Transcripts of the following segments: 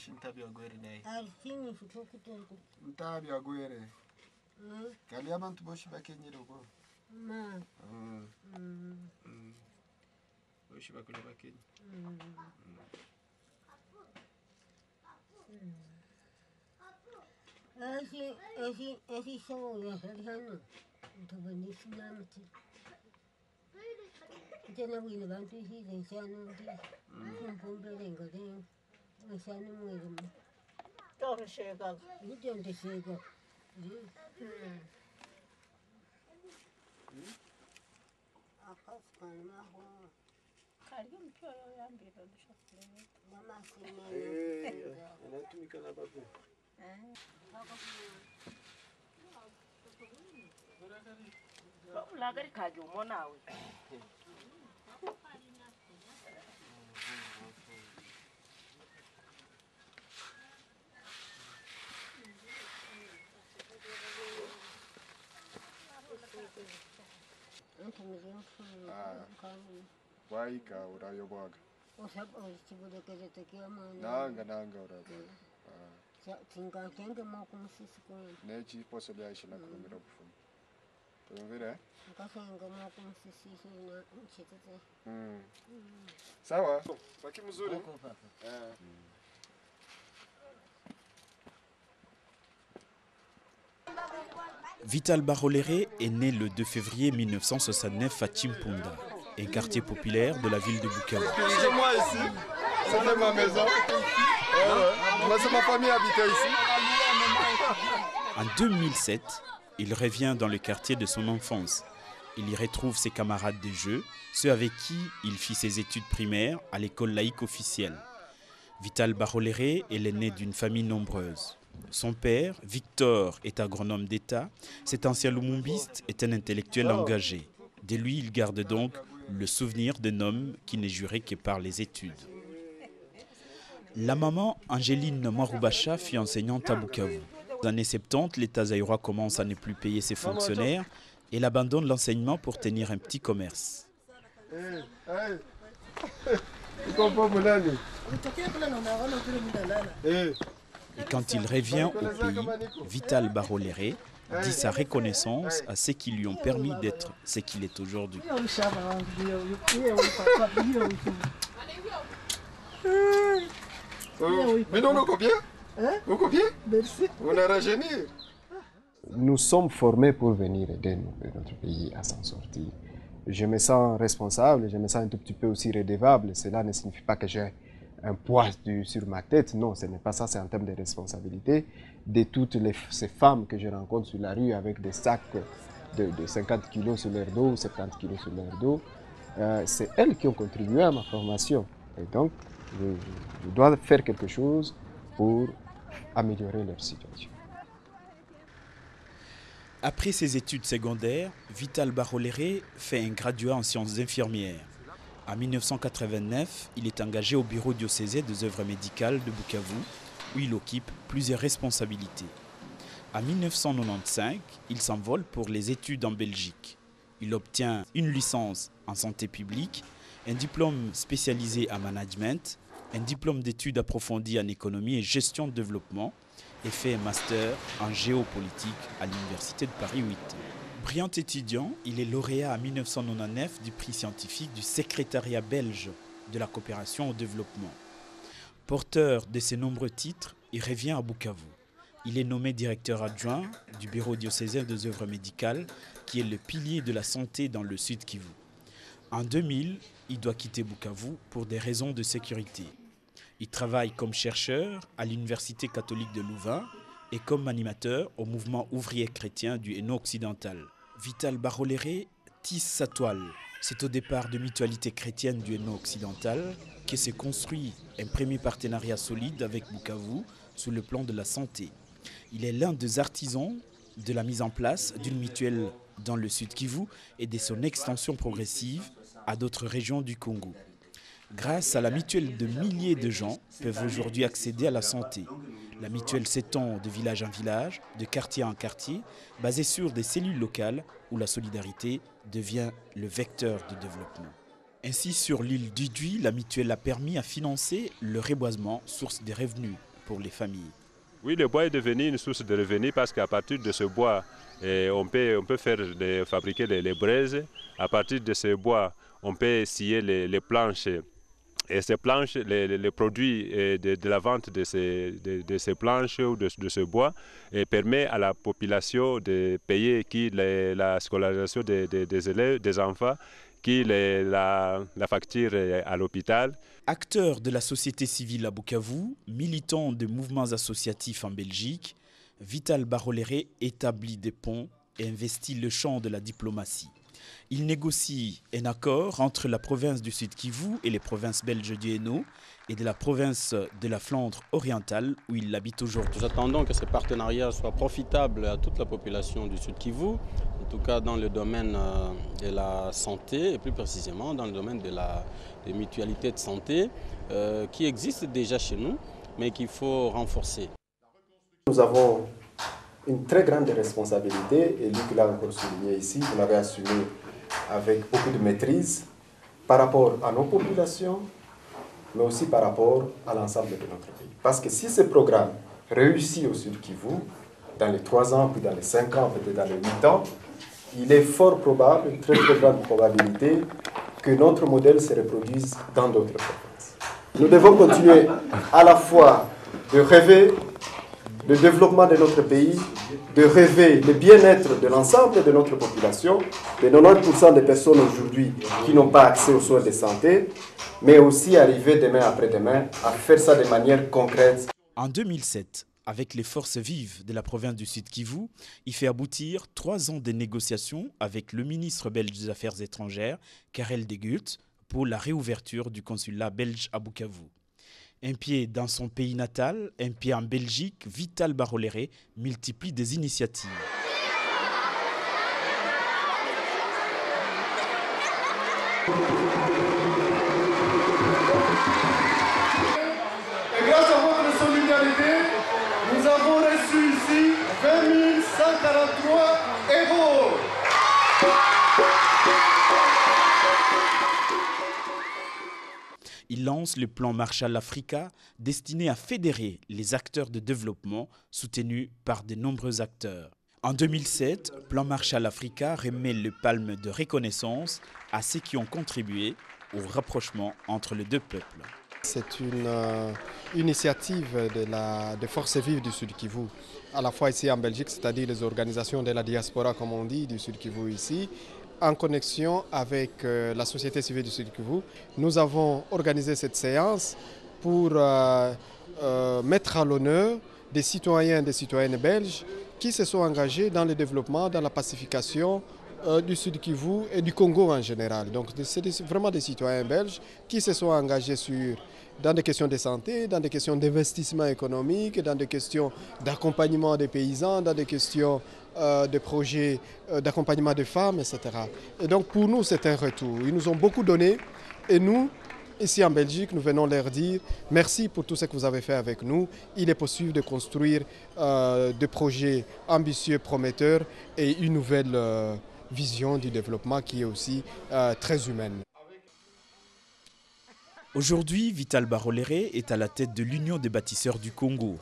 shi ntabi wagwere naye. Alfini futokutoku. Ntabi wagwere. Kali abantu boshi bakenyere uko. Ma. Boshi bakule bakenye. Esi sawo ya hano. Ntobani sinamati. Tena wile bantu hizi nsano ndi. Kumpombe ngale. Nsano mwele. Toro shega. Ndio shega. Karibu mpyo yambira dushakule. Mama sine. Anatumika na babu. Ulagari kaje umonawe. Waika urayobaga. Nanga urayobaga. Tinga mokumusisi kwenu. Nechi poso lyaishi na kulumira bufumu. Tumvire? Nkasenga mokumusisi na nchitete. Sawa. Baki mzuri. Vital Baroléré est né le 2 février 1969 à Chimpunda, un quartier populaire de la ville de Bukavu. C'est moi ici. C'est ma maison. Moi, c'est ma famille habitait ici. En 2007, il revient dans le quartier de son enfance. Il y retrouve ses camarades de jeu, ceux avec qui il fit ses études primaires à l'école laïque officielle. Vital Baroléré est l'aîné d'une famille nombreuse. Son père, Victor, est agronome d'État. Cet ancien lumumbiste est un intellectuel engagé. De lui, il garde donc le souvenir d'un homme qui n'est juré que par les études. La maman, Angéline Mwarubacha, fut enseignante à Bukavu. Dans les années 70, l'État zaïrois commence à ne plus payer ses fonctionnaires et elle abandonne l'enseignement pour tenir un petit commerce. Et quand il revient au pays, Vital Baroléré dit sa reconnaissance à ceux qui lui ont permis d'être ce qu'il est aujourd'hui. Mais non, combien? Combien? Merci. On a rajeuni. Nous sommes formés pour venir aider notre pays à s'en sortir. Je me sens responsable, je me sens un tout petit peu aussi redevable. Cela ne signifie pas que j'ai un poids sur ma tête. Non, ce n'est pas ça, c'est en termes de responsabilité de toutes ces femmes que je rencontre sur la rue avec des sacs de 50 kilos sur leur dos, 70 kilos sur leur dos. C'est elles qui ont contribué à ma formation. Et donc, je dois faire quelque chose pour améliorer leur situation. Après ses études secondaires, Vital Baroléré fait un graduat en sciences infirmières. En 1989, il est engagé au bureau diocésain des œuvres médicales de Bukavu, où il occupe plusieurs responsabilités. En 1995, il s'envole pour les études en Belgique. Il obtient une licence en santé publique, un diplôme spécialisé en management, un diplôme d'études approfondies en économie et gestion de développement et fait un master en géopolitique à l'Université de Paris 8. Brillant étudiant, il est lauréat en 1999 du prix scientifique du secrétariat belge de la coopération au développement. Porteur de ses nombreux titres, il revient à Bukavu. Il est nommé directeur adjoint du bureau diocésain des œuvres médicales, qui est le pilier de la santé dans le Sud Kivu. En 2000, il doit quitter Bukavu pour des raisons de sécurité. Il travaille comme chercheur à l'Université catholique de Louvain et comme animateur au mouvement ouvrier chrétien du Hainaut occidental. Vital Baroléré tisse sa toile. C'est au départ de Mutualité chrétienne du Hainaut occidental que s'est construit un premier partenariat solide avec Bukavu sous le plan de la santé. Il est l'un des artisans de la mise en place d'une mutuelle dans le Sud Kivu et de son extension progressive à d'autres régions du Congo. Grâce à la mutuelle, de milliers de gens peuvent aujourd'hui accéder à la santé. La mutuelle s'étend de village en village, de quartier en quartier, basée sur des cellules locales où la solidarité devient le vecteur de développement. Ainsi, sur l'île d'Idui, la mutuelle a permis à financer le reboisement, source des revenus pour les familles. Oui, le bois est devenu une source de revenus parce qu'à partir de ce bois, on peut fabriquer les braises. À partir de ce bois, on peut scier les planches. Et ces planches, les produits de la vente de ces planches ou de ce bois permet à la population de payer la scolarisation des élèves, des enfants, la facture à l'hôpital. Acteur de la société civile à Bukavu, militant de mouvements associatifs en Belgique, Vital Barolere établit des ponts et investit le champ de la diplomatie. Il négocie un accord entre la province du Sud-Kivu et les provinces belges du Hainaut et de la province de la Flandre orientale où il habite aujourd'hui. Nous attendons que ce partenariat soit profitable à toute la population du Sud-Kivu, en tout cas dans le domaine de la santé et plus précisément dans le domaine des mutualités de santé qui existent déjà chez nous mais qu'il faut renforcer. Nous avons une très grande responsabilité et Luc l'a encore souligné ici, vous l'avez assumé avec beaucoup de maîtrise par rapport à nos populations, mais aussi par rapport à l'ensemble de notre pays. Parce que si ce programme réussit au Sud-Kivu, dans les 3 ans, puis dans les 5 ans, peut-être dans les 8 ans, il est fort probable, une très grande probabilité, que notre modèle se reproduise dans d'autres provinces. Nous devons continuer à la fois de rêver le développement de notre pays, de rêver le bien-être de l'ensemble de notre population, de 90% des personnes aujourd'hui qui n'ont pas accès aux soins de santé, mais aussi arriver demain après-demain à faire ça de manière concrète. En 2007, avec les forces vives de la province du Sud-Kivu, il fait aboutir 3 ans de négociations avec le ministre belge des Affaires étrangères, Karel de Gucht, pour la réouverture du consulat belge à Bukavu. Un pied dans son pays natal, un pied en Belgique, Vital Barolere multiplie des initiatives. Et grâce à votre solidarité, nous avons reçu ici 20 143 euros. Il lance le plan Marshall Africa destiné à fédérer les acteurs de développement soutenus par de nombreux acteurs. En 2007, Plan Marshall Africa remet le palme de reconnaissance à ceux qui ont contribué au rapprochement entre les deux peuples. C'est une initiative des forces vives du Sud-Kivu, à la fois ici en Belgique, c'est-à-dire les organisations de la diaspora, comme on dit, du Sud-Kivu ici, en connexion avec la société civile du Sud-Kivu. Nous avons organisé cette séance pour mettre à l'honneur des citoyens et des citoyennes belges qui se sont engagés dans le développement, dans la pacification du Sud-Kivu et du Congo en général. Donc c'est vraiment des citoyens belges qui se sont engagés dans des questions de santé, dans des questions d'investissement économique, dans des questions d'accompagnement des paysans, dans des questions de projets d'accompagnement des femmes, etc. Et donc pour nous, c'est un retour. Ils nous ont beaucoup donné et nous, ici en Belgique, nous venons leur dire merci pour tout ce que vous avez fait avec nous. Il est possible de construire des projets ambitieux, prometteurs et une nouvelle vision du développement qui est aussi très humaine. Aujourd'hui, Vital Barolere est à la tête de l'Union des bâtisseurs du Congo,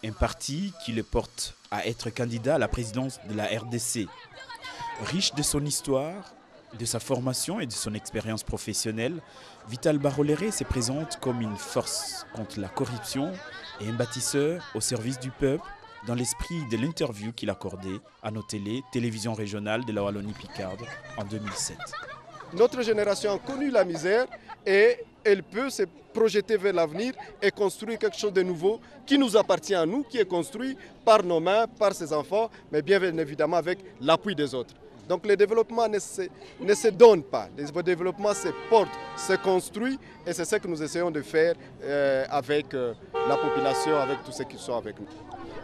un parti qui le porte à être candidat à la présidence de la RDC. Riche de son histoire, de sa formation et de son expérience professionnelle, Vital Barolere se présente comme une force contre la corruption et un bâtisseur au service du peuple dans l'esprit de l'interview qu'il accordait à nos télévisions régionales de la Wallonie-Picarde en 2007. Notre génération a connu la misère et elle peut se projeter vers l'avenir et construire quelque chose de nouveau qui nous appartient à nous, qui est construit par nos mains, par ses enfants, mais bien évidemment avec l'appui des autres. Donc le développement ne se donne pas, le développement se porte, se construit et c'est ce que nous essayons de faire avec la population, avec tous ceux qui sont avec nous.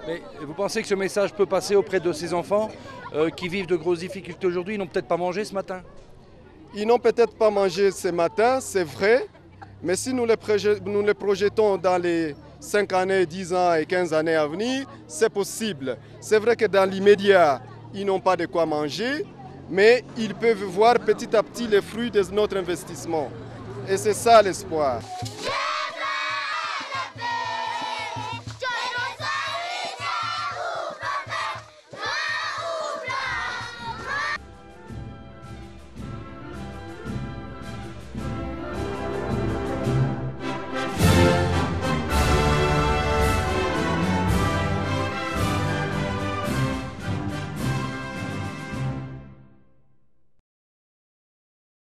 Mais vous pensez que ce message peut passer auprès de ces enfants qui vivent de grosses difficultés aujourd'hui, ils n'ont peut-être pas mangé ce matin? Ils n'ont peut-être pas mangé ce matin, c'est vrai, mais si nous les projetons dans les 5 années, 10 ans et 15 années à venir, c'est possible. C'est vrai que dans l'immédiat, ils n'ont pas de quoi manger, mais ils peuvent voir petit à petit les fruits de notre investissement. Et c'est ça l'espoir.